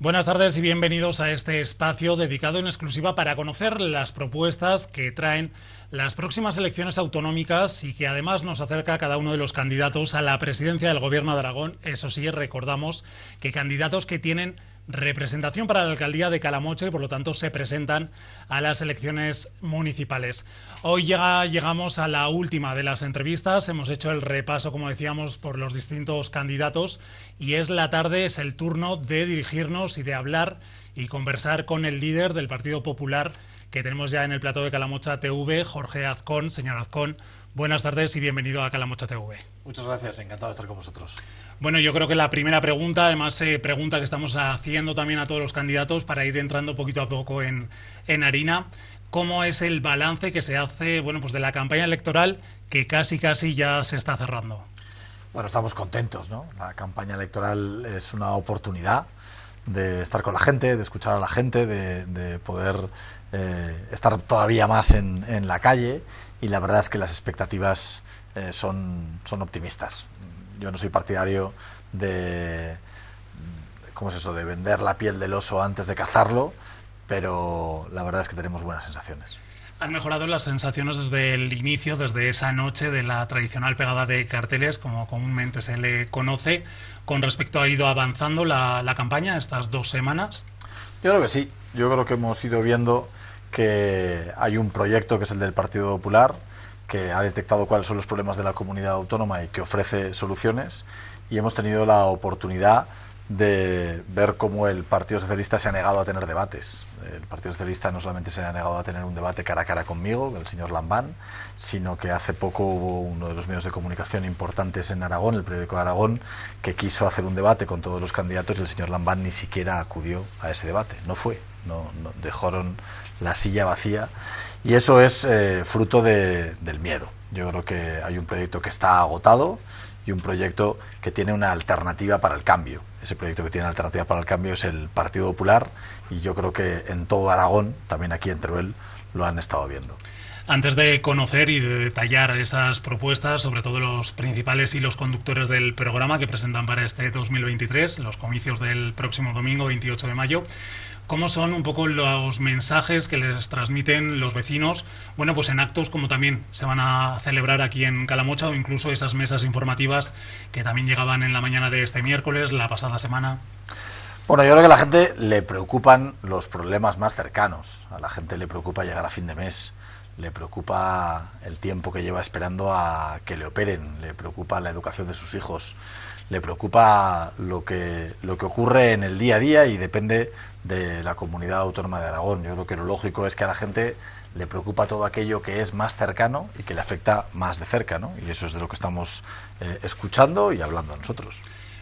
Buenas tardes y bienvenidos a este espacio dedicado en exclusiva para conocer las propuestas que traen las próximas elecciones autonómicas y que además nos acerca a cada uno de los candidatos a la presidencia del Gobierno de Aragón. Eso sí, recordamos que candidatos que tienen representación para la alcaldía de Calamocha y por lo tanto se presentan a las elecciones municipales. Hoy llegamos a la última de las entrevistas, hemos hecho el repaso, como decíamos, por los distintos candidatos y es la tarde, es el turno de dirigirnos y de hablar y conversar con el líder del Partido Popular que tenemos ya en el plató de Calamocha TV, Jorge Azcón. Señor Azcón, buenas tardes y bienvenido a Calamocha TV. Muchas gracias, encantado de estar con vosotros. Bueno, yo creo que la primera pregunta, además pregunta que estamos haciendo también a todos los candidatos para ir entrando poquito a poco en harina, ¿cómo es el balance que se hace, bueno, pues de la campaña electoral que casi ya se está cerrando? Bueno, estamos contentos, ¿no? La campaña electoral es una oportunidad de estar con la gente, de escuchar a la gente, de poder estar todavía más en la calle, y la verdad es que las expectativas son optimistas. Yo no soy partidario ¿cómo es eso?, de vender la piel del oso antes de cazarlo, pero la verdad es que tenemos buenas sensaciones. ¿Han mejorado las sensaciones desde el inicio, desde esa noche de la tradicional pegada de carteles, como comúnmente se le conoce, con respecto a ido avanzando la campaña estas 2 semanas? Yo creo que sí. Yo creo que hemos ido viendo que hay un proyecto que es el del Partido Popular, que ha detectado cuáles son los problemas de la comunidad autónoma y que ofrece soluciones, y hemos tenido la oportunidad de ver cómo el Partido Socialista se ha negado a tener debates. El Partido Socialista no solamente se ha negado a tener un debate cara a cara conmigo, el señor Lambán, sino que hace poco hubo uno de los medios de comunicación importantes en Aragón, el Periódico de Aragón, que quiso hacer un debate con todos los candidatos y el señor Lambán ni siquiera acudió a ese debate. No fue, no dejaron la silla vacía, y eso es fruto del miedo. Yo creo que hay un proyecto que está agotado y un proyecto que tiene una alternativa para el cambio. Ese proyecto que tiene alternativa para el cambio es el Partido Popular, y yo creo que en todo Aragón, también aquí en Teruel, lo han estado viendo. Antes de conocer y de detallar esas propuestas, sobre todo los principales y los conductores del programa que presentan para este 2023, los comicios del próximo domingo 28 de mayo, ¿cómo son un poco los mensajes que les transmiten los vecinos? Bueno, pues en actos como también se van a celebrar aquí en Calamocha, o incluso esas mesas informativas que también llegaban en la mañana de este miércoles, la pasada semana. Bueno, yo creo que a la gente le preocupan los problemas más cercanos. A la gente le preocupa llegar a fin de mes, le preocupa el tiempo que lleva esperando a que le operen, le preocupa la educación de sus hijos, le preocupa lo que ocurre en el día a día, y depende de la comunidad autónoma de Aragón. Yo creo que lo lógico es que a la gente le preocupa todo aquello que es más cercano y que le afecta más de cerca, ¿no? Y eso es de lo que estamos escuchando y hablando nosotros.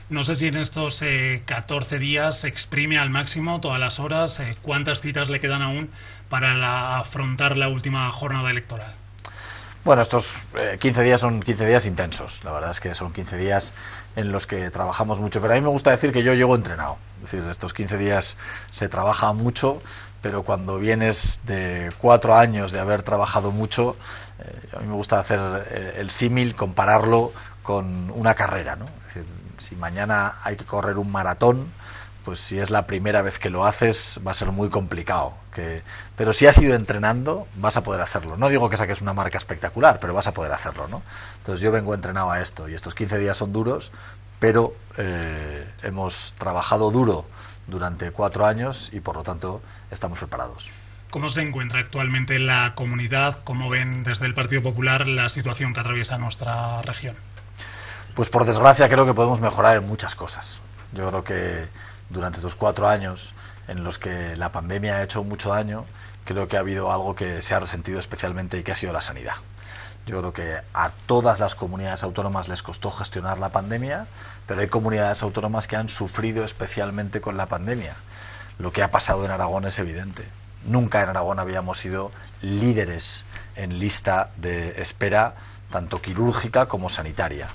No sé si en estos 14 días se exprime al máximo todas las horas, ¿cuántas citas le quedan aún para afrontar la última jornada electoral? Bueno, estos 15 días son 15 días intensos. La verdad es que son 15 días en los que trabajamos mucho, pero a mí me gusta decir que yo llego entrenado. Es decir, estos 15 días se trabaja mucho, pero cuando vienes de 4 años de haber trabajado mucho, a mí me gusta hacer el símil, compararlo con una carrera, ¿no? Es decir, si mañana hay que correr un maratón, pues si es la primera vez que lo haces va a ser muy complicado. Pero si has ido entrenando, vas a poder hacerlo. No digo que saques una marca espectacular, pero vas a poder hacerlo, ¿no? Entonces yo vengo entrenado a esto, y estos 15 días son duros, pero hemos trabajado duro durante 4 años y por lo tanto estamos preparados. ¿Cómo se encuentra actualmente la comunidad? ¿Cómo ven desde el Partido Popular la situación que atraviesa nuestra región? Pues por desgracia creo que podemos mejorar en muchas cosas. Yo creo que durante estos 4 años en los que la pandemia ha hecho mucho daño, creo que ha habido algo que se ha resentido especialmente, y que ha sido la sanidad. Yo creo que a todas las comunidades autónomas les costó gestionar la pandemia, pero hay comunidades autónomas que han sufrido especialmente con la pandemia. Lo que ha pasado en Aragón es evidente. Nunca en Aragón habíamos sido líderes en lista de espera, tanto quirúrgica como sanitaria.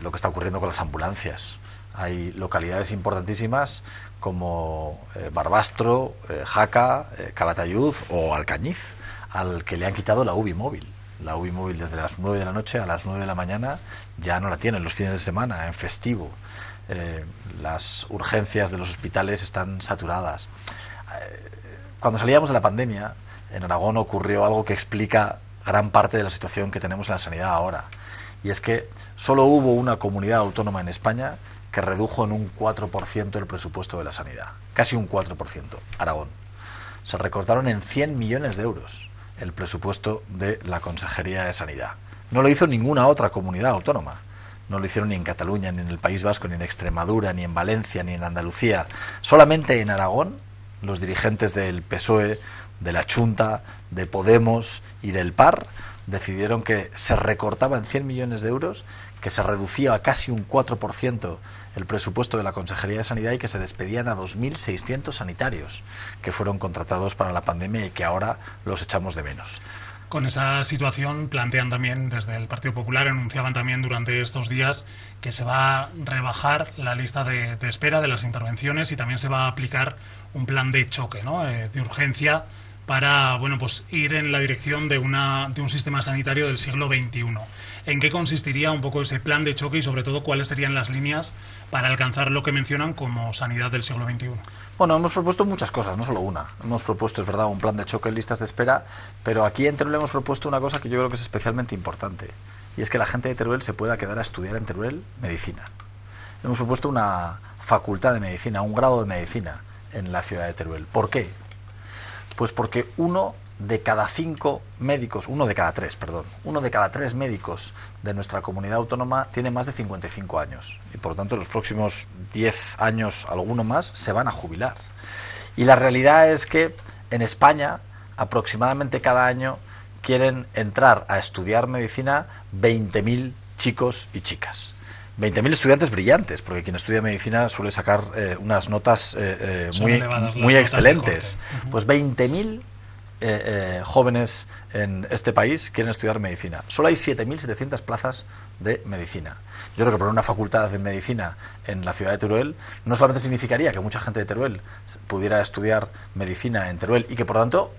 Lo que está ocurriendo con las ambulancias. Hay localidades importantísimas como Barbastro, Jaca, Calatayud o Alcañiz, al que le han quitado la UBI móvil. La UBI móvil desde las 9 de la noche a las 9 de la mañana ya no la tienen, los fines de semana, en festivo. las urgencias de los hospitales están saturadas. Cuando salíamos de la pandemia, en Aragón ocurrió algo que explica gran parte de la situación que tenemos en la sanidad ahora. Y es que solo hubo una comunidad autónoma en España que redujo en un 4% el presupuesto de la sanidad. Casi un 4%, Aragón. Se recortaron en 100 millones de euros el presupuesto de la Consejería de Sanidad. No lo hizo ninguna otra comunidad autónoma. No lo hicieron ni en Cataluña, ni en el País Vasco, ni en Extremadura, ni en Valencia, ni en Andalucía. Solamente en Aragón, los dirigentes del PSOE, de la Chunta, de Podemos y del PAR decidieron que se recortaba en 100 millones de euros, que se reducía a casi un 4% el presupuesto de la Consejería de Sanidad y que se despedían a 2.600 sanitarios que fueron contratados para la pandemia y que ahora los echamos de menos. Con esa situación plantean también desde el Partido Popular, anunciaban también durante estos días que se va a rebajar la lista de espera de las intervenciones y también se va a aplicar un plan de choque, ¿no? De urgencia para pues ir en la dirección de un sistema sanitario del siglo XXI. ¿En qué consistiría un poco ese plan de choque y sobre todo cuáles serían las líneas para alcanzar lo que mencionan como sanidad del siglo XXI? Bueno, hemos propuesto muchas cosas, no solo una. Hemos propuesto, es verdad, un plan de choque en listas de espera, pero aquí en Teruel hemos propuesto una cosa que yo creo que es especialmente importante, y es que la gente de Teruel se pueda quedar a estudiar en Teruel medicina. Hemos propuesto una facultad de medicina, un grado de medicina en la ciudad de Teruel. ¿Por qué? Pues porque uno de cada tres médicos de nuestra comunidad autónoma tiene más de 55 años y por lo tanto en los próximos 10 años, alguno más, se van a jubilar. Y la realidad es que en España aproximadamente cada año quieren entrar a estudiar medicina 20.000 chicos y chicas. 20.000 estudiantes brillantes, porque quien estudia medicina suele sacar unas notas muy excelentes. Pues 20.000 jóvenes en este país quieren estudiar medicina. Solo hay 7.700 plazas de medicina. Yo creo que poner una facultad de medicina en la ciudad de Teruel no solamente significaría que mucha gente de Teruel pudiera estudiar medicina en Teruel y que por lo tanto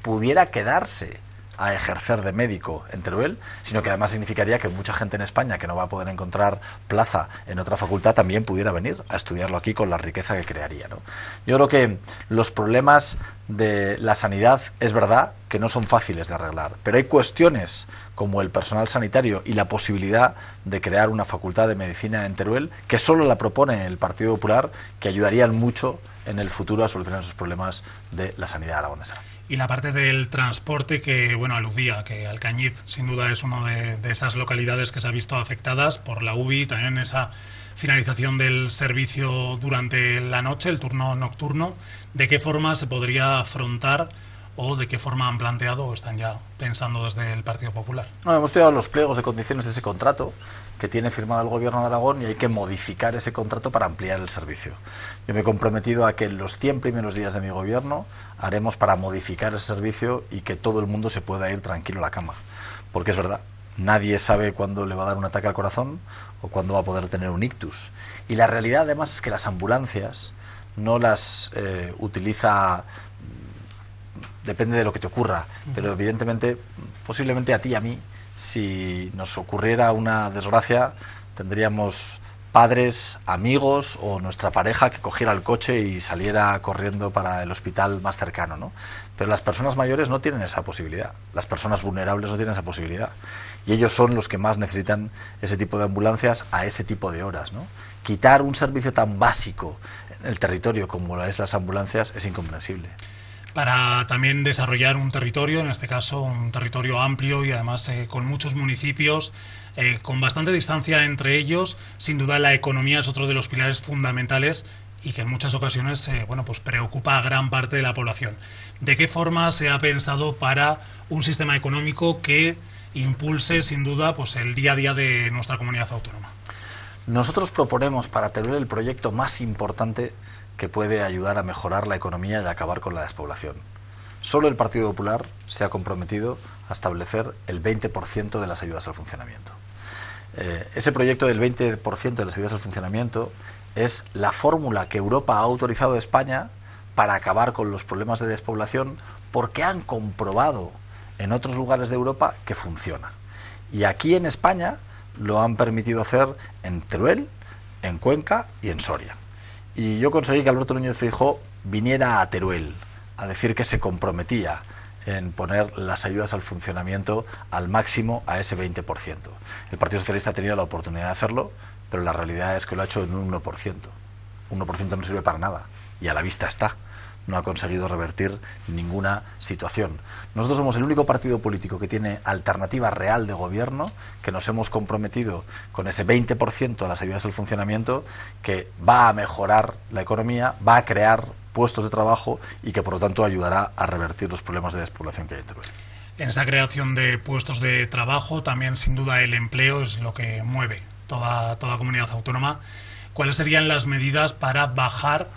pudiera quedarse a ejercer de médico en Teruel, sino que además significaría que mucha gente en España que no va a poder encontrar plaza en otra facultad también pudiera venir a estudiarlo aquí con la riqueza que crearía, ¿no? Yo creo que los problemas de la sanidad es verdad que no son fáciles de arreglar, pero hay cuestiones como el personal sanitario y la posibilidad de crear una facultad de medicina en Teruel que solo la propone el Partido Popular, que ayudarían mucho en el futuro a solucionar esos problemas de la sanidad aragonesa. Y la parte del transporte que, aludía, que Alcañiz sin duda es una de esas localidades que se ha visto afectadas por la UBI, también esa finalización del servicio durante la noche, el turno nocturno. ¿De qué forma se podría afrontar o de qué forma han planteado o están ya pensando desde el Partido Popular? No, hemos estudiado los pliegos de condiciones de ese contrato que tiene firmado el Gobierno de Aragón y hay que modificar ese contrato para ampliar el servicio. Yo me he comprometido a que en los 100 primeros días de mi gobierno haremos para modificar ese servicio y que todo el mundo se pueda ir tranquilo a la cama. Porque es verdad, nadie sabe cuándo le va a dar un ataque al corazón o cuándo va a poder tener un ictus. Y la realidad además es que las ambulancias no las utiliza... Depende de lo que te ocurra, pero evidentemente, posiblemente a ti y a mí, si nos ocurriera una desgracia, tendríamos padres, amigos o nuestra pareja que cogiera el coche y saliera corriendo para el hospital más cercano, ¿no? Pero las personas mayores no tienen esa posibilidad, las personas vulnerables no tienen esa posibilidad y ellos son los que más necesitan ese tipo de ambulancias a ese tipo de horas, ¿no? Quitar un servicio tan básico en el territorio como lo es las ambulancias es incomprensible. Para también desarrollar un territorio, en este caso un territorio amplio y además con muchos municipios, con bastante distancia entre ellos, sin duda la economía es otro de los pilares fundamentales y que en muchas ocasiones preocupa a gran parte de la población. ¿De qué forma se ha pensado para un sistema económico que impulse sin duda el día a día de nuestra comunidad autónoma? Nosotros proponemos para Teruel el proyecto más importante que puede ayudar a mejorar la economía y a acabar con la despoblación. Solo el Partido Popular se ha comprometido a establecer el 20% de las ayudas al funcionamiento. Ese proyecto del 20% de las ayudas al funcionamiento es la fórmula que Europa ha autorizado a España para acabar con los problemas de despoblación, porque han comprobado en otros lugares de Europa que funciona. Y aquí en España lo han permitido hacer en Teruel, en Cuenca y en Soria. Y yo conseguí que Alberto Núñez Feijóo viniera a Teruel a decir que se comprometía en poner las ayudas al funcionamiento al máximo, a ese 20%. El Partido Socialista ha tenido la oportunidad de hacerlo, pero la realidad es que lo ha hecho en un 1%. Un 1% no sirve para nada, y a la vista está. No ha conseguido revertir ninguna situación. Nosotros somos el único partido político que tiene alternativa real de gobierno, que nos hemos comprometido con ese 20% a las ayudas al funcionamiento, que va a mejorar la economía, va a crear puestos de trabajo y que por lo tanto ayudará a revertir los problemas de despoblación que hay en Teruel. En esa creación de puestos de trabajo, también sin duda el empleo es lo que mueve toda comunidad autónoma. ¿Cuáles serían las medidas para bajar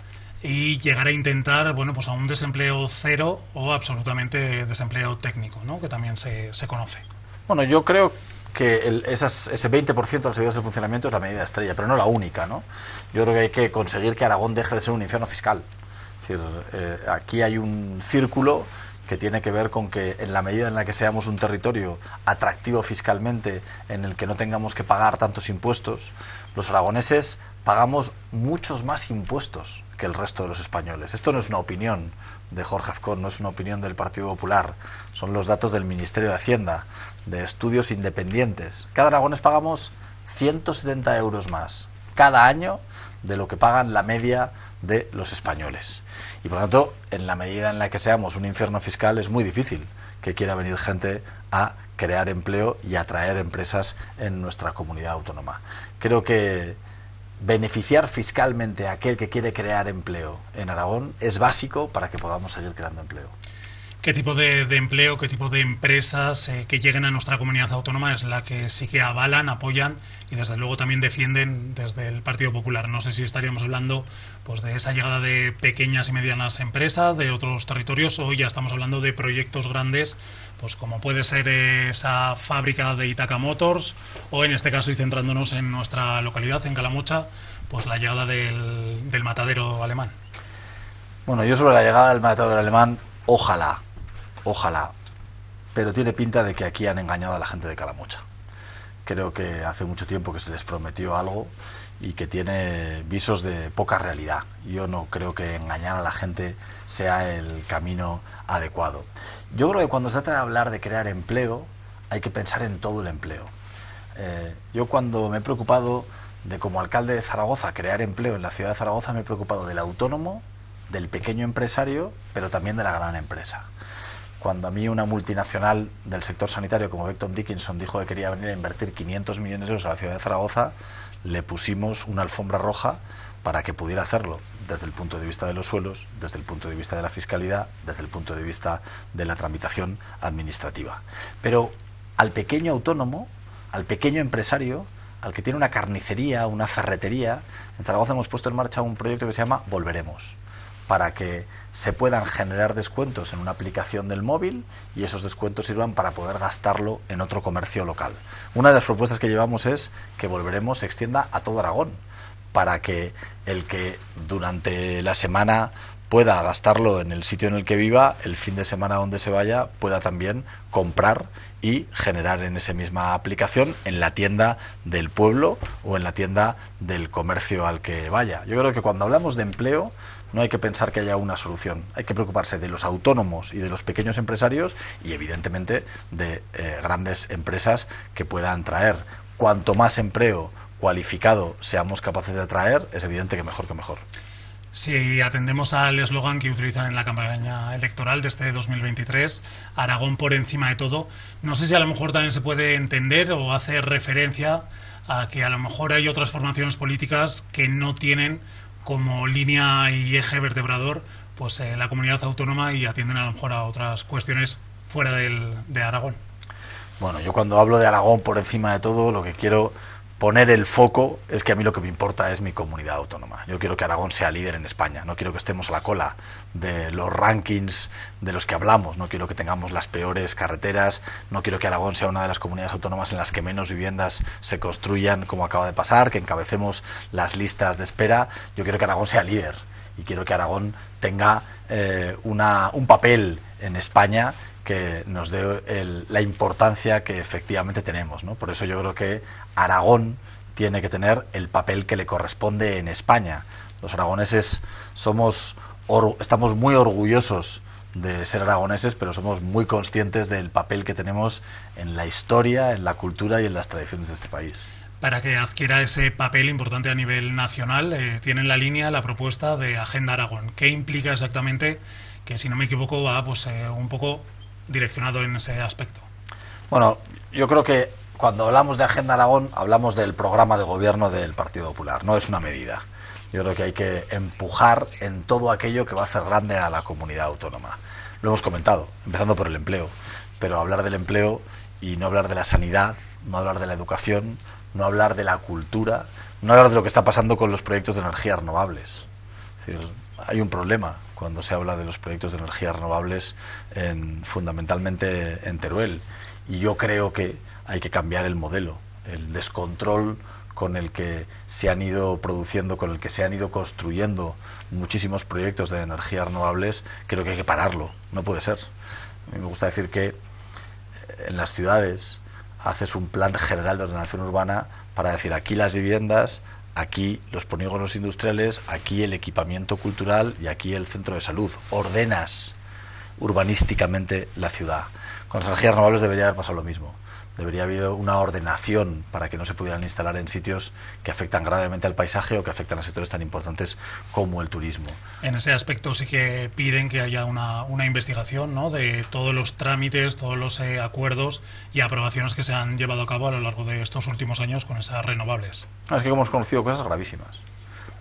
y llegar a intentar, bueno, pues a un desempleo cero o absolutamente desempleo técnico, ¿no?, que también se conoce? Bueno, yo creo que ese 20% de las ayudas de funcionamiento es la medida estrella, pero no la única, ¿no? Yo creo que hay que conseguir que Aragón deje de ser un infierno fiscal. Es decir, aquí hay un círculo que tiene que ver con que en la medida en la que seamos un territorio atractivo fiscalmente, en el que no tengamos que pagar tantos impuestos, los aragoneses pagamos muchos más impuestos que el resto de los españoles. Esto no es una opinión de Jorge Azcón, no es una opinión del Partido Popular, son los datos del Ministerio de Hacienda, de estudios independientes. Cada aragonés pagamos 170 euros más cada año de lo que pagan la media de los españoles. Y por lo tanto, en la medida en la que seamos un infierno fiscal, es muy difícil que quiera venir gente a crear empleo y atraer empresas en nuestra comunidad autónoma. Creo que beneficiar fiscalmente a aquel que quiere crear empleo en Aragón es básico para que podamos seguir creando empleo. ¿Qué tipo de empleo, qué tipo de empresas que lleguen a nuestra comunidad autónoma es la que sí que avalan, apoyan y desde luego también defienden desde el Partido Popular? No sé si estaríamos hablando pues de esa llegada de pequeñas y medianas empresas de otros territorios, o ya estamos hablando de proyectos grandes, pues como puede ser esa fábrica de Itaca Motors, o en este caso, y centrándonos en nuestra localidad, en Calamocha, pues la llegada del matadero alemán. Bueno, yo sobre la llegada del matadero alemán, ojalá, pero tiene pinta de que aquí han engañado a la gente de Calamocha. Creo que hace mucho tiempo que se les prometió algo y que tiene visos de poca realidad. Yo no creo que engañar a la gente sea el camino adecuado. Yo creo que cuando se trata de hablar de crear empleo, hay que pensar en todo el empleo. Yo cuando me he preocupado de, como alcalde de Zaragoza, crear empleo en la ciudad de Zaragoza, me he preocupado del autónomo, del pequeño empresario, pero también de la gran empresa. Cuando a mí una multinacional del sector sanitario como Becton Dickinson dijo que quería venir a invertir 500 millones de euros a la ciudad de Zaragoza, le pusimos una alfombra roja para que pudiera hacerlo, desde el punto de vista de los suelos, desde el punto de vista de la fiscalidad, desde el punto de vista de la tramitación administrativa. Pero al pequeño autónomo, al pequeño empresario, al que tiene una carnicería, una ferretería, en Zaragoza hemos puesto en marcha un proyecto que se llama Volveremos, para que se puedan generar descuentos en una aplicación del móvil y esos descuentos sirvan para poder gastarlo en otro comercio local. Una de las propuestas que llevamos es que Volveremos se extienda a todo Aragón, para que el que durante la semana pueda gastarlo en el sitio en el que viva, el fin de semana donde se vaya, pueda también comprar y generar en esa misma aplicación en la tienda del pueblo o en la tienda del comercio al que vaya. Yo creo que cuando hablamos de empleo no hay que pensar que haya una solución. Hay que preocuparse de los autónomos y de los pequeños empresarios y evidentemente de grandes empresas que puedan traer. Cuanto más empleo cualificado seamos capaces de traer, es evidente que mejor que mejor. Si atendemos al eslogan que utilizan en la campaña electoral de este 2023, Aragón por encima de todo, no sé si a lo mejor también se puede entender o hacer referencia a que a lo mejor hay otras formaciones políticas que no tienen como línea y eje vertebrador pues la comunidad autónoma y atienden a lo mejor a otras cuestiones fuera de Aragón. Bueno, yo cuando hablo de Aragón por encima de todo, lo que quiero poner el foco es que a mí lo que me importa es mi comunidad autónoma. Yo quiero que Aragón sea líder en España, no quiero que estemos a la cola de los rankings de los que hablamos, no quiero que tengamos las peores carreteras, no quiero que Aragón sea una de las comunidades autónomas en las que menos viviendas se construyan, como acaba de pasar, que encabecemos las listas de espera. Yo quiero que Aragón sea líder y quiero que Aragón tenga un papel en España que nos dé la importancia que efectivamente tenemos, ¿no? Por eso yo creo que Aragón tiene que tener el papel que le corresponde en España. Los aragoneses estamos muy orgullosos de ser aragoneses, pero somos muy conscientes del papel que tenemos en la historia, en la cultura y en las tradiciones de este país. Para que adquiera ese papel importante a nivel nacional, tiene en la línea la propuesta de Agenda Aragón. ¿Qué implica exactamente? Que, si no me equivoco, va un poco direccionado en ese aspecto. Bueno, yo creo que cuando hablamos de Agenda Aragón, hablamos del programa de gobierno del Partido Popular, no es una medida. Yo creo que hay que empujar en todo aquello que va a hacer grande a la comunidad autónoma. Lo hemos comentado, empezando por el empleo, pero hablar del empleo y no hablar de la sanidad, no hablar de la educación, no hablar de la cultura, no hablar de lo que está pasando con los proyectos de energías renovables. Es decir, hay un problema cuando se habla de los proyectos de energías renovables, fundamentalmente en Teruel, y yo creo que hay que cambiar el modelo, el descontrol con el que se han ido produciendo, con el que se han ido construyendo muchísimos proyectos de energías renovables. Creo que hay que pararlo, no puede ser. A mí me gusta decir que en las ciudades haces un plan general de ordenación urbana para decir aquí las viviendas, aquí los polígonos industriales, aquí el equipamiento cultural y aquí el centro de salud. Ordenas urbanísticamente la ciudad. Con las energías renovables debería haber pasado lo mismo. Debería haber una ordenación para que no se pudieran instalar en sitios que afectan gravemente al paisaje o que afectan a sectores tan importantes como el turismo. En ese aspecto sí que piden que haya una investigación, ¿no?, de todos los trámites, todos los acuerdos y aprobaciones que se han llevado a cabo a lo largo de estos últimos años con esas renovables. Es que hemos conocido cosas gravísimas.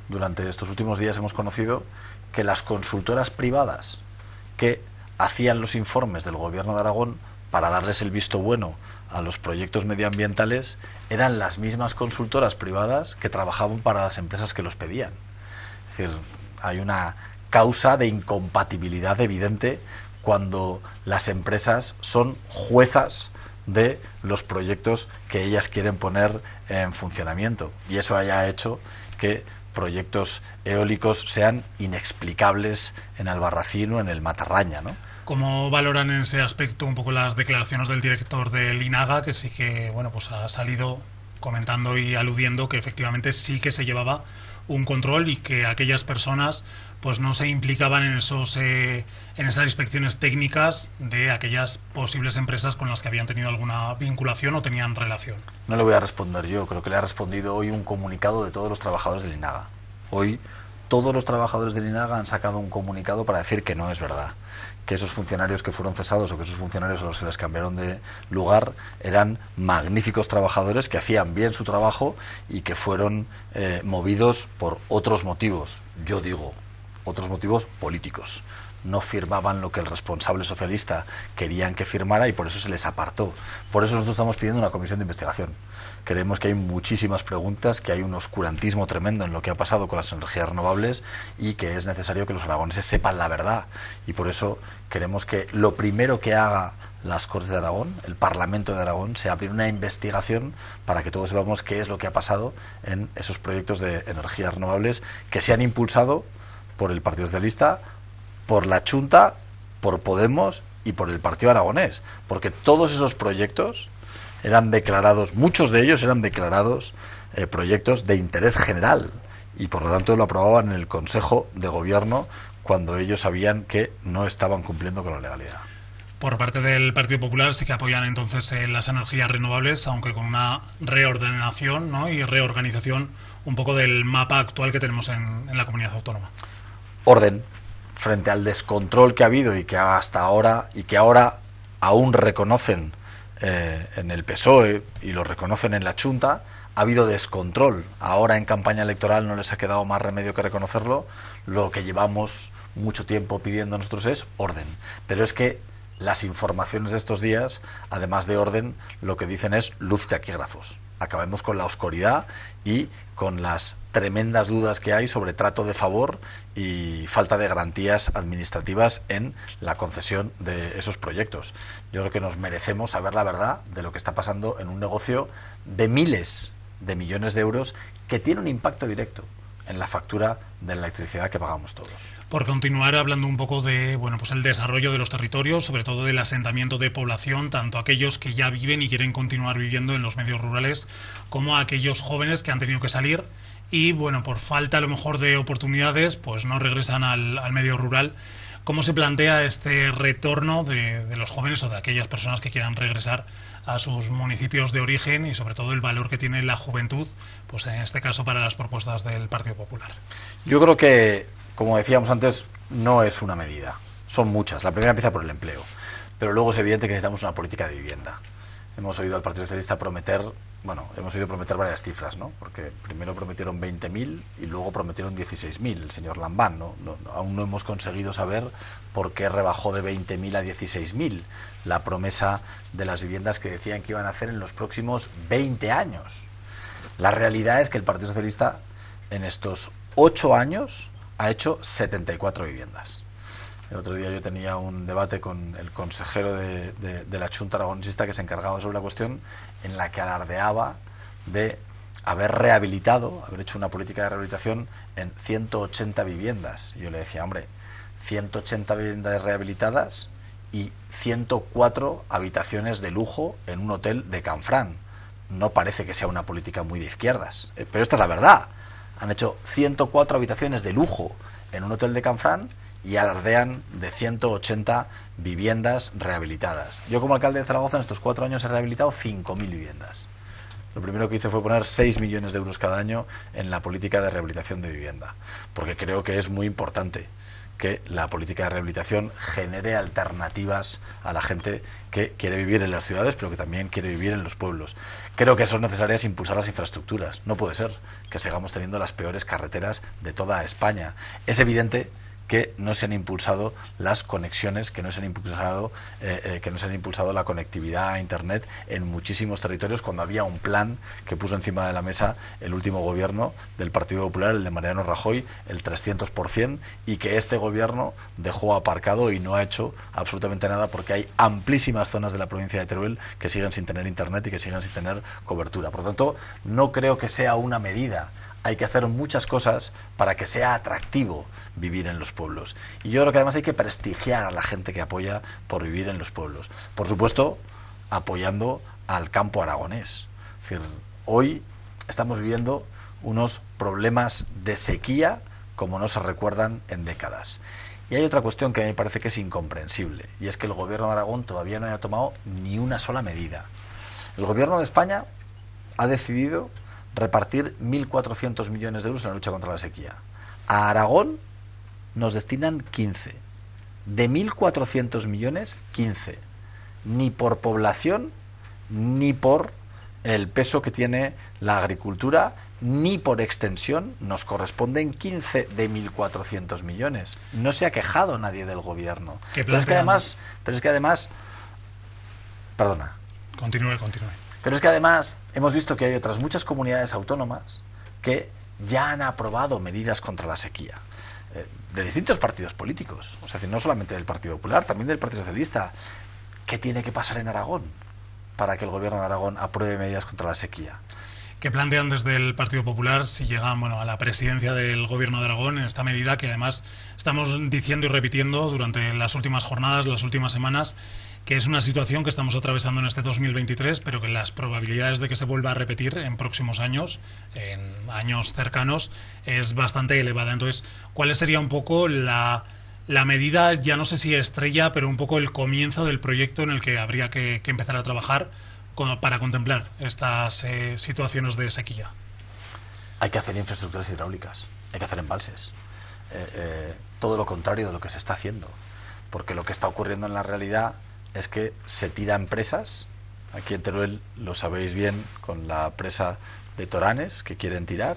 Durante estos últimos días hemos conocido que las consultoras privadas que hacían los informes del Gobierno de Aragón para darles el visto bueno a los proyectos medioambientales eran las mismas consultoras privadas que trabajaban para las empresas que los pedían. Es decir, hay una causa de incompatibilidad evidente cuando las empresas son juezas de los proyectos que ellas quieren poner en funcionamiento, y eso haya hecho que proyectos eólicos sean inexplicables en Albarracín o en el Matarraña, ¿no? ¿Cómo valoran en ese aspecto un poco las declaraciones del director del INAGA, que sí que ha salido comentando y aludiendo que efectivamente sí que se llevaba un control y que aquellas personas pues no se implicaban en esas inspecciones técnicas de aquellas posibles empresas con las que habían tenido alguna vinculación o tenían relación? No le voy a responder yo, creo que le ha respondido hoy un comunicado de todos los trabajadores del INAGA. Hoy todos los trabajadores del INAGA han sacado un comunicado para decir que no es verdad, que esos funcionarios que fueron cesados o que esos funcionarios a los que les cambiaron de lugar eran magníficos trabajadores que hacían bien su trabajo y que fueron movidos por otros motivos, yo digo, otros motivos políticos. No firmaban lo que el responsable socialista querían que firmara y por eso se les apartó. Por eso nosotros estamos pidiendo una comisión de investigación. Creemos que hay muchísimas preguntas, que hay un oscurantismo tremendo en lo que ha pasado con las energías renovables y que es necesario que los aragoneses sepan la verdad. Y por eso queremos que lo primero que haga las Cortes de Aragón, el Parlamento de Aragón, sea abrir una investigación para que todos sepamos qué es lo que ha pasado en esos proyectos de energías renovables que se han impulsado por el Partido Socialista, por la Chunta, por Podemos y por el Partido Aragonés, porque todos esos proyectos eran declarados, muchos de ellos eran declarados proyectos de interés general y por lo tanto lo aprobaban en el Consejo de Gobierno cuando ellos sabían que no estaban cumpliendo con la legalidad. Por parte del Partido Popular sí que apoyan entonces las energías renovables, aunque con una reordenación, ¿no?, y reorganización un poco del mapa actual que tenemos en la comunidad autónoma. Orden frente al descontrol que ha habido y que hasta ahora y que ahora aún reconocen en el PSOE y lo reconocen en la Chunta, ha habido descontrol. Ahora en campaña electoral no les ha quedado más remedio que reconocerlo. Lo que llevamos mucho tiempo pidiendo nosotros es orden. Pero es que las informaciones de estos días, además de orden, lo que dicen es luz de taquígrafos. Acabemos con la oscuridad y con las tremendas dudas que hay sobre trato de favor y falta de garantías administrativas en la concesión de esos proyectos. Yo creo que nos merecemos saber la verdad de lo que está pasando en un negocio de miles de millones de euros que tiene un impacto directo en la factura de la electricidad que pagamos todos. Por continuar hablando un poco de pues el desarrollo de los territorios, sobre todo del asentamiento de población, tanto aquellos que ya viven y quieren continuar viviendo en los medios rurales, como aquellos jóvenes que han tenido que salir y por falta a lo mejor de oportunidades, pues no regresan al medio rural. ¿Cómo se plantea este retorno de los jóvenes o de aquellas personas que quieran regresar a sus municipios de origen y sobre todo el valor que tiene la juventud, pues en este caso para las propuestas del Partido Popular? Yo creo que, como decíamos antes, no es una medida, son muchas. La primera empieza por el empleo, pero luego es evidente que necesitamos una política de vivienda. Hemos oído al Partido Socialista hemos oído prometer varias cifras, ¿no? Porque primero prometieron 20.000 y luego prometieron 16.000, el señor Lambán, ¿no? Aún no hemos conseguido saber por qué rebajó de 20.000 a 16.000 la promesa de las viviendas que decían que iban a hacer en los próximos 20 años. La realidad es que el Partido Socialista en estos 8 años ha hecho 74 viviendas. El otro día yo tenía un debate con el consejero de la Xunta Aragonesista que se encargaba sobre la cuestión, en la que alardeaba de haber hecho una política de rehabilitación en 180 viviendas. Y yo le decía, hombre, 180 viviendas rehabilitadas y 104 habitaciones de lujo en un hotel de Canfrán. No parece que sea una política muy de izquierdas, pero esta es la verdad. Han hecho 104 habitaciones de lujo en un hotel de Canfrán y alardean de 180 viviendas rehabilitadas. Yo como alcalde de Zaragoza en estos 4 años he rehabilitado 5.000 viviendas. Lo primero que hice fue poner 6 millones de euros cada año en la política de rehabilitación de vivienda, porque creo que es muy importante que la política de rehabilitación genere alternativas a la gente que quiere vivir en las ciudades, pero que también quiere vivir en los pueblos. Creo que son necesarias impulsar las infraestructuras. No puede ser que sigamos teniendo las peores carreteras de toda España. Es evidente que no se han impulsado las conexiones, que no se han impulsado la conectividad a Internet en muchísimos territorios, cuando había un plan que puso encima de la mesa el último gobierno del Partido Popular, el de Mariano Rajoy, el 300%, y que este gobierno dejó aparcado y no ha hecho absolutamente nada, porque hay amplísimas zonas de la provincia de Teruel que siguen sin tener Internet y que siguen sin tener cobertura. Por lo tanto, no creo que sea una medida. Hay que hacer muchas cosas para que sea atractivo vivir en los pueblos. Y yo creo que además hay que prestigiar a la gente que apoya por vivir en los pueblos. Por supuesto, apoyando al campo aragonés. Es decir, hoy estamos viviendo unos problemas de sequía como no se recuerdan en décadas. Y hay otra cuestión que me parece que es incomprensible, y es que el gobierno de Aragón todavía no haya tomado ni una sola medida. El gobierno de España ha decidido repartir 1.400 millones de euros en la lucha contra la sequía. A Aragón nos destinan 15. De 1.400 millones, 15. Ni por población, ni por el peso que tiene la agricultura, ni por extensión nos corresponden 15 de 1.400 millones. No se ha quejado nadie del gobierno. Pero es que además... Perdona. Continúe. Pero es que además hemos visto que hay otras muchas comunidades autónomas que ya han aprobado medidas contra la sequía, de distintos partidos políticos, o sea, no solamente del Partido Popular, también del Partido Socialista. ¿Qué tiene que pasar en Aragón para que el gobierno de Aragón apruebe medidas contra la sequía? ¿Qué plantean desde el Partido Popular si llegan a la presidencia del Gobierno de Aragón en esta medida que además estamos diciendo y repitiendo durante las últimas jornadas, las últimas semanas, que es una situación que estamos atravesando en este 2023, pero que las probabilidades de que se vuelva a repetir en próximos años, en años cercanos, es bastante elevada? Entonces, ¿cuál sería un poco la medida, ya no sé si estrella, pero un poco el comienzo del proyecto en el que habría que empezar a trabajar para contemplar estas situaciones de sequía? Hay que hacer infraestructuras hidráulicas, hay que hacer embalses, todo lo contrario de lo que se está haciendo, porque lo que está ocurriendo en la realidad es que se tiran presas. Aquí en Teruel lo sabéis bien con la presa de Toranes que quieren tirar,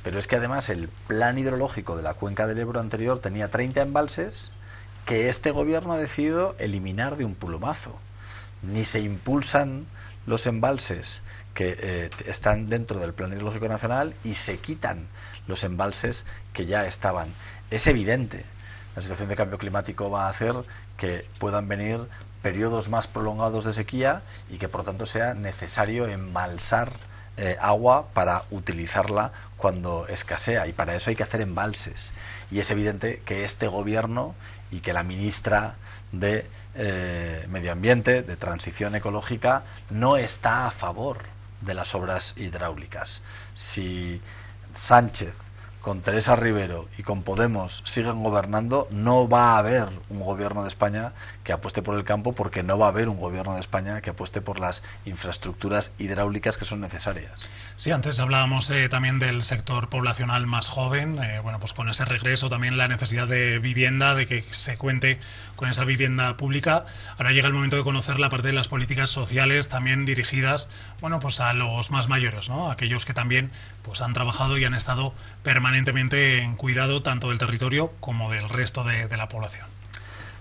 pero es que además el plan hidrológico de la cuenca del Ebro anterior tenía 30 embalses que este gobierno ha decidido eliminar de un plumazo. Ni se impulsan los embalses que están dentro del Plan Hidrológico Nacional y se quitan los embalses que ya estaban. Es evidente, la situación de cambio climático va a hacer que puedan venir periodos más prolongados de sequía y que por lo tanto sea necesario embalsar agua para utilizarla cuando escasea, y para eso hay que hacer embalses. Y es evidente que este gobierno y que la ministra de Medio Ambiente, de Transición Ecológica, no está a favor de las obras hidráulicas. Si Sánchez, con Teresa Rivero y con Podemos siguen gobernando, no va a haber un gobierno de España que apueste por el campo, porque no va a haber un gobierno de España que apueste por las infraestructuras hidráulicas que son necesarias. Sí, antes hablábamos también del sector poblacional más joven, bueno, pues con ese regreso también la necesidad de vivienda, de que se cuente con esa vivienda pública. Ahora llega el momento de conocer la parte de las políticas sociales también dirigidas, bueno, pues a los más mayores, ¿no? Aquellos que también pues han trabajado y han estado permanentemente en cuidado tanto del territorio como del resto de la población.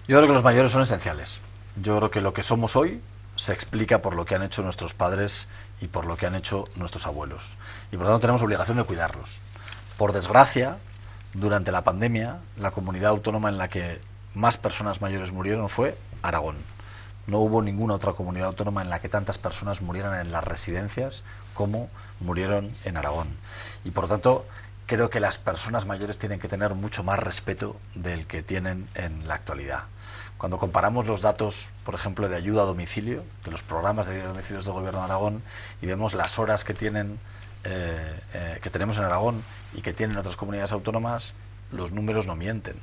Yo creo que los mayores son esenciales. Yo creo que lo que somos hoy se explica por lo que han hecho nuestros padres y por lo que han hecho nuestros abuelos. Y por lo tanto tenemos obligación de cuidarlos. Por desgracia, durante la pandemia, la comunidad autónoma en la que más personas mayores murieron fue Aragón. No hubo ninguna otra comunidad autónoma en la que tantas personas murieran en las residencias como murieron en Aragón. Y por lo tanto, creo que las personas mayores tienen que tener mucho más respeto del que tienen en la actualidad. Cuando comparamos los datos, por ejemplo, de ayuda a domicilio, de los programas de ayuda a domicilio del Gobierno de Aragón, y vemos las horas que tienen que tenemos en Aragón y que tienen otras comunidades autónomas, los números no mienten.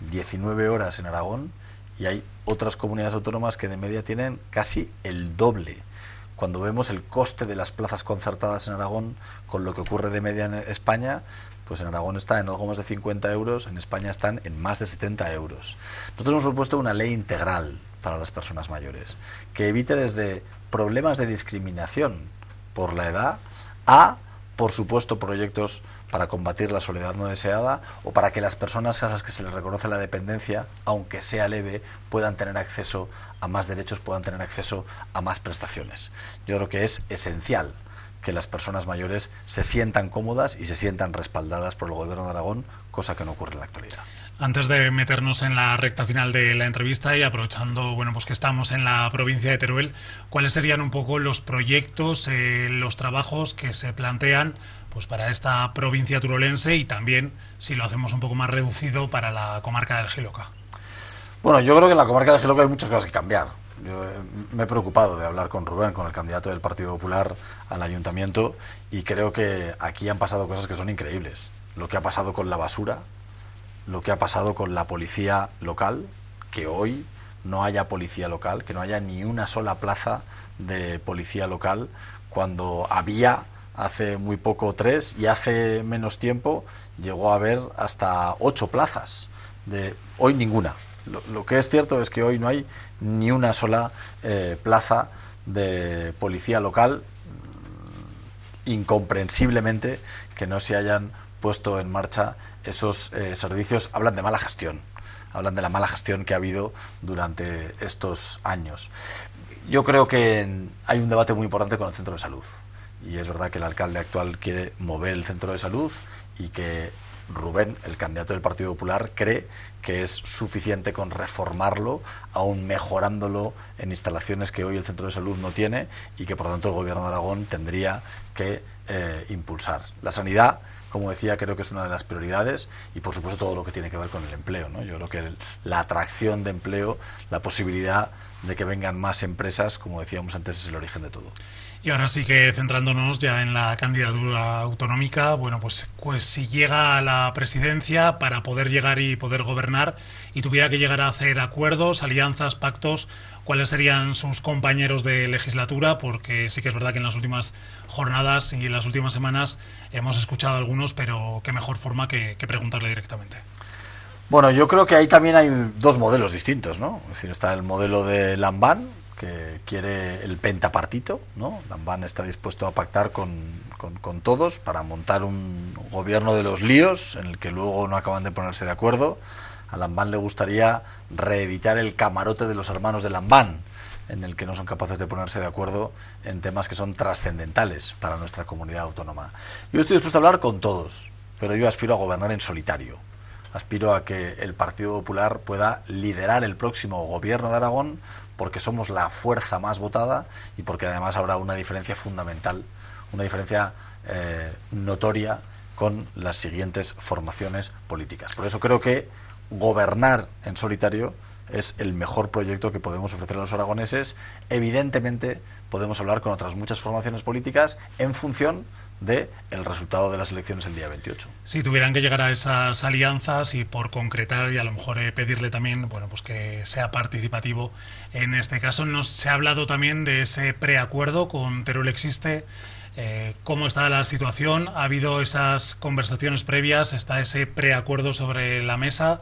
19 horas en Aragón, y hay otras comunidades autónomas que de media tienen casi el doble. Cuando vemos el coste de las plazas concertadas en Aragón con lo que ocurre de media en España, pues en Aragón está en algo más de 50 euros, en España están en más de 70 euros. Nosotros hemos propuesto una ley integral para las personas mayores, que evite desde problemas de discriminación por la edad a, por supuesto, proyectos para combatir la soledad no deseada, o para que las personas a las que se les reconoce la dependencia, aunque sea leve, puedan tener acceso a más derechos, puedan tener acceso a más prestaciones. Yo creo que es esencial que las personas mayores se sientan cómodas y se sientan respaldadas por el Gobierno de Aragón, cosa que no ocurre en la actualidad. Antes de meternos en la recta final de la entrevista y aprovechando, bueno, pues que estamos en la provincia de Teruel, ¿cuáles serían un poco los proyectos, los trabajos que se plantean pues para esta provincia turolense, y también, si lo hacemos un poco más reducido, para la comarca del Jiloca? Bueno, yo creo que en la comarca del Jiloca hay muchas cosas que cambiar. Yo me he preocupado de hablar con Rubén, con el candidato del Partido Popular al ayuntamiento, y creo que aquí han pasado cosas que son increíbles. Lo que ha pasado con la basura, lo que ha pasado con la policía local, que hoy no haya policía local, que no haya ni una sola plaza de policía local, cuando había hace muy poco 3, y hace menos tiempo llegó a haber hasta 8 plazas. Hoy ninguna. Lo que es cierto es que hoy no hay ni una sola plaza de policía local, incomprensiblemente que no se hayan puesto en marcha esos servicios. Hablan de mala gestión, hablan de la mala gestión que ha habido durante estos años. Yo creo que hay un debate muy importante con el centro de salud, y es verdad que el alcalde actual quiere mover el centro de salud, y que Rubén, el candidato del Partido Popular, cree que es suficiente con reformarlo, aún mejorándolo en instalaciones que hoy el centro de salud no tiene, y que por lo tanto el Gobierno de Aragón tendría que impulsar. La sanidad, como decía, creo que es una de las prioridades, y por supuesto todo lo que tiene que ver con el empleo, ¿no? Yo creo que la atracción de empleo, la posibilidad de que vengan más empresas, como decíamos antes, es el origen de todo. Y ahora sí que, centrándonos ya en la candidatura autonómica, bueno, pues si llega a la presidencia, para poder llegar y poder gobernar, y tuviera que llegar a hacer acuerdos, alianzas, pactos, ¿cuáles serían sus compañeros de legislatura? Porque sí que es verdad que en las últimas jornadas y en las últimas semanas hemos escuchado algunos, pero qué mejor forma que preguntarle directamente. Bueno, yo creo que ahí también hay dos modelos distintos, ¿no? Es decir, está el modelo de Lambán, que quiere el pentapartito, ¿no? Lambán está dispuesto a pactar con todos para montar un gobierno de los líos en el que luego no acaban de ponerse de acuerdo. A Lambán le gustaría reeditar el camarote de los hermanos de Lambán, en el que no son capaces de ponerse de acuerdo en temas que son trascendentales para nuestra comunidad autónoma. Yo estoy dispuesto a hablar con todos, pero yo aspiro a gobernar en solitario. Aspiro a que el Partido Popular pueda liderar el próximo gobierno de Aragón, porque somos la fuerza más votada y porque además habrá una diferencia fundamental una diferencia notoria con las siguientes formaciones políticas. Por eso creo que gobernar en solitario es el mejor proyecto que podemos ofrecer a los aragoneses. Evidentemente podemos hablar con otras muchas formaciones políticas en función del resultado de las elecciones el día 28. Si tuvieran que llegar a esas alianzas y por concretar y a lo mejor pedirle también, bueno, pues que sea participativo en este caso, se ha hablado también de ese preacuerdo con Teruel Existe. ¿Cómo está la situación? ¿Ha habido esas conversaciones previas? ¿Está ese preacuerdo sobre la mesa?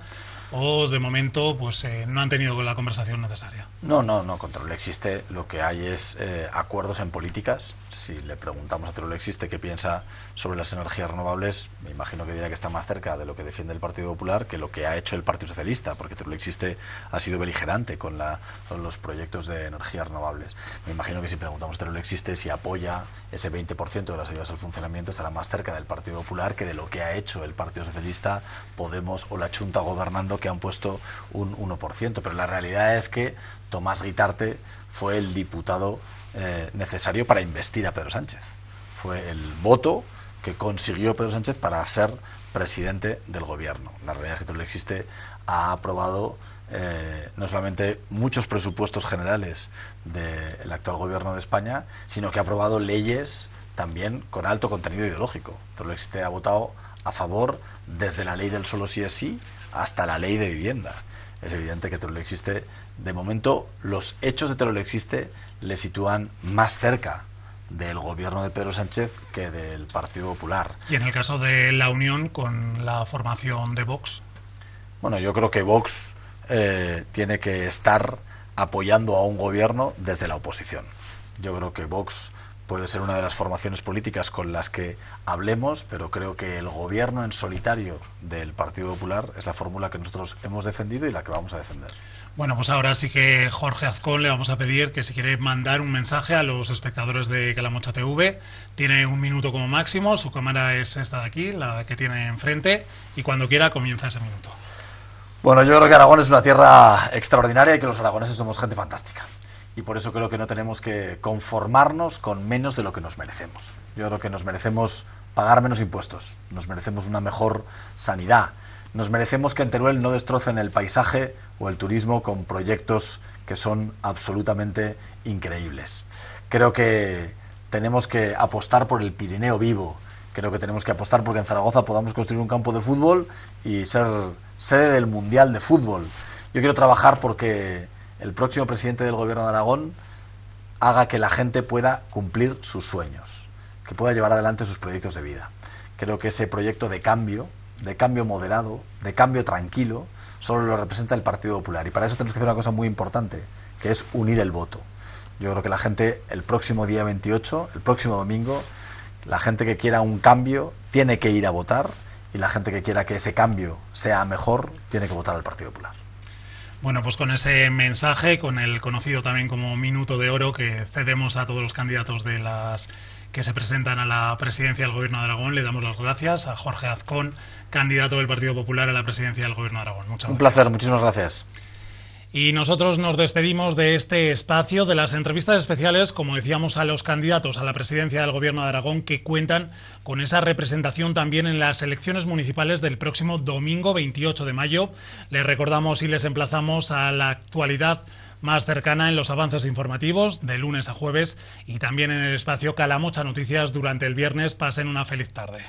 ¿O de momento pues no han tenido la conversación necesaria? No, con Teruel Existe lo que hay es acuerdos en políticas. Si le preguntamos a Teruel Existe qué piensa sobre las energías renovables, me imagino que dirá que está más cerca de lo que defiende el Partido Popular que lo que ha hecho el Partido Socialista, porque Teruel Existe ha sido beligerante con los proyectos de energías renovables. Me imagino que si preguntamos a Teruel Existe si apoya ese 20% de las ayudas al funcionamiento, estará más cerca del Partido Popular que de lo que ha hecho el Partido Socialista, Podemos o la Chunta gobernando, que han puesto un 1%. Pero la realidad es que Tomás Guitarte fue el diputado necesario para investir a Pedro Sánchez. Fue el voto que consiguió Pedro Sánchez para ser presidente del gobierno. La realidad es que Teruel Existe ha aprobado no solamente muchos presupuestos generales del actual gobierno de España, sino que ha aprobado leyes también con alto contenido ideológico. Teruel Existe ha votado a favor desde la ley del solo sí es sí hasta la ley de vivienda. Es evidente que Teruel Existe, de momento, los hechos de Teruel Existe le sitúan más cerca del gobierno de Pedro Sánchez que del Partido Popular. Y en el caso de la unión con la formación de Vox. Bueno, yo creo que Vox tiene que estar apoyando a un gobierno desde la oposición. Yo creo que Vox puede ser una de las formaciones políticas con las que hablemos, pero creo que el gobierno en solitario del Partido Popular es la fórmula que nosotros hemos defendido y la que vamos a defender. Bueno, pues ahora sí que Jorge Azcón le vamos a pedir que si quiere mandar un mensaje a los espectadores de Calamocha TV, tiene 1 minuto como máximo, su cámara es esta de aquí, la que tiene enfrente, y cuando quiera comienza ese minuto. Bueno, yo creo que Aragón es una tierra extraordinaria y que los aragoneses somos gente fantástica. Y por eso creo que no tenemos que conformarnos con menos de lo que nos merecemos. Yo creo que nos merecemos pagar menos impuestos, nos merecemos una mejor sanidad, nos merecemos que en Teruel no destrocen el paisaje o el turismo con proyectos que son absolutamente increíbles. Creo que tenemos que apostar por el Pirineo vivo, creo que tenemos que apostar porque en Zaragoza podamos construir un campo de fútbol y ser sede del Mundial de Fútbol. Yo quiero trabajar porque el próximo presidente del Gobierno de Aragón haga que la gente pueda cumplir sus sueños, que pueda llevar adelante sus proyectos de vida. Creo que ese proyecto de cambio moderado, de cambio tranquilo, solo lo representa el Partido Popular. Y para eso tenemos que hacer una cosa muy importante, que es unir el voto. Yo creo que la gente, el próximo día 28, el próximo domingo, la gente que quiera un cambio tiene que ir a votar, y la gente que quiera que ese cambio sea mejor tiene que votar al Partido Popular. Bueno, pues con ese mensaje, con el conocido también como minuto de oro que cedemos a todos los candidatos de las que se presentan a la presidencia del Gobierno de Aragón, le damos las gracias a Jorge Azcón, candidato del Partido Popular a la presidencia del Gobierno de Aragón. Muchas gracias. Un placer, muchísimas gracias. Y nosotros nos despedimos de este espacio de las entrevistas especiales, como decíamos, a los candidatos a la presidencia del Gobierno de Aragón que cuentan con esa representación también en las elecciones municipales del próximo domingo 28 de mayo. Les recordamos y les emplazamos a la actualidad más cercana en los avances informativos de lunes a jueves y también en el espacio Calamocha Noticias durante el viernes. Pasen una feliz tarde.